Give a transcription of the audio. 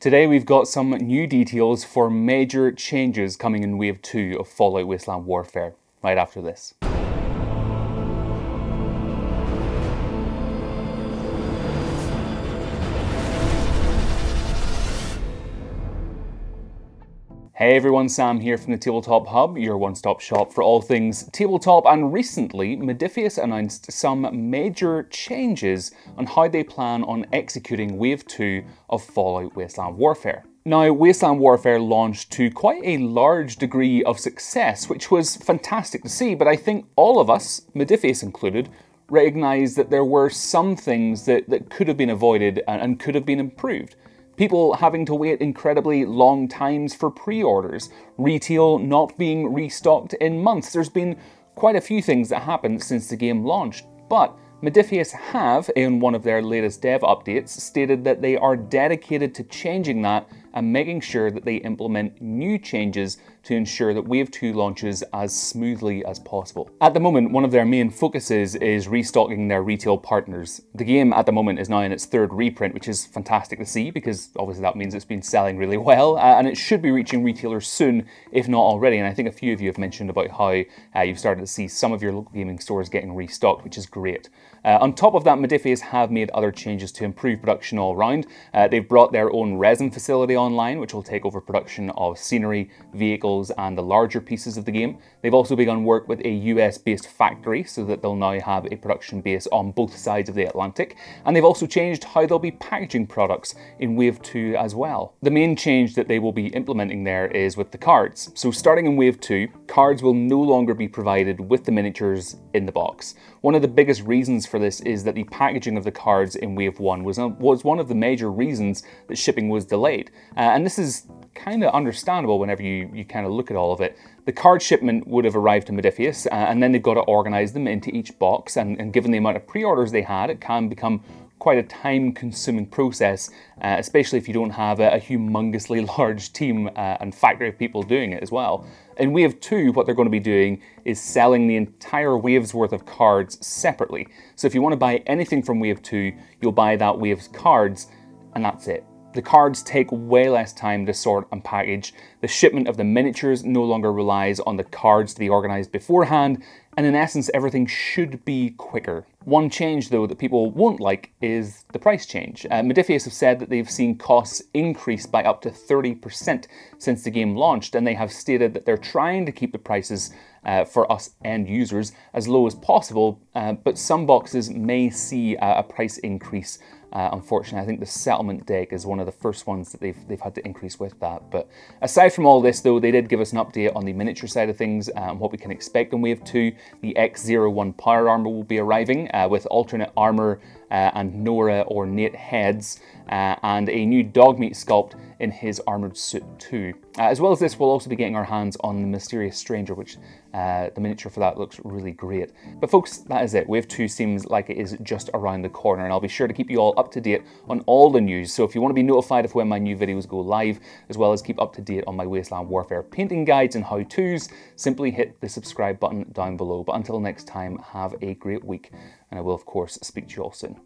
Today we've got some new details for major changes coming in Wave 2 of Fallout Wasteland Warfare, right after this. Hey everyone, Sam here from the Tabletop Hub, your one-stop shop for all things tabletop, and recently Modiphius announced some major changes on how they plan on executing Wave 2 of Fallout Wasteland Warfare. Now, Wasteland Warfare launched to quite a large degree of success, which was fantastic to see, but I think all of us, Modiphius included, recognised that there were some things that could have been avoided and could have been improved. People having to wait incredibly long times for pre-orders, retail not being restocked in months. There's been quite a few things that happened since the game launched, but Modiphius have, in one of their latest dev updates, stated that they are dedicated to changing that and making sure that they implement new changes to ensure that Wave 2 launches as smoothly as possible. At the moment, one of their main focuses is restocking their retail partners. The game at the moment is now in its third reprint, which is fantastic to see because obviously that means it's been selling really well, and it should be reaching retailers soon, if not already. And I think a few of you have mentioned about how you've started to see some of your local gaming stores getting restocked, which is great. On top of that, Modiphius have made other changes to improve production all around. They've brought their own resin facility online, which will take over production of scenery, vehicles, and the larger pieces of the game. They've also begun work with a US-based factory so that they'll now have a production base on both sides of the Atlantic. And they've also changed how they'll be packaging products in Wave 2 as well. The main change that they will be implementing there is with the cards. So starting in Wave 2, cards will no longer be provided with the miniatures in the box. One of the biggest reasons for this is that the packaging of the cards in Wave 1 was one of the major reasons that shipping was delayed. And this is kind of understandable whenever you kind of look at all of it. The card shipment would have arrived to Modiphius, and then they've got to organise them into each box, and given the amount of pre-orders they had, it can become quite a time-consuming process, especially if you don't have a humongously large team and factory of people doing it as well. In Wave 2, what they're going to be doing is selling the entire wave's worth of cards separately. So if you want to buy anything from Wave 2, you'll buy that wave's cards, and that's it. The cards take way less time to sort and package. The shipment of the miniatures no longer relies on the cards to be organised beforehand, and in essence, everything should be quicker. One change, though, that people won't like is the price change. Modiphius have said that they've seen costs increase by up to 30% since the game launched, and they have stated that they're trying to keep the prices for us end users as low as possible, but some boxes may see a price increase. Unfortunately, I think the settlement deck is one of the first ones that they've had to increase with that. But aside from all this, though, they did give us an update on the miniature side of things and what we can expect in Wave 2. The X01 power armor will be arriving with alternate armor and Nora or Nate heads, and a new dogmeat sculpt in his armoured suit too. As well as this, we'll also be getting our hands on the Mysterious Stranger, which the miniature for that looks really great. But folks, that is it. Wave 2 seems like it is just around the corner, and I'll be sure to keep you all up to date on all the news. So if you want to be notified of when my new videos go live, as well as keep up to date on my Wasteland Warfare painting guides and how-tos, simply hit the subscribe button down below. But until next time, have a great week, and I will of course speak to you all soon.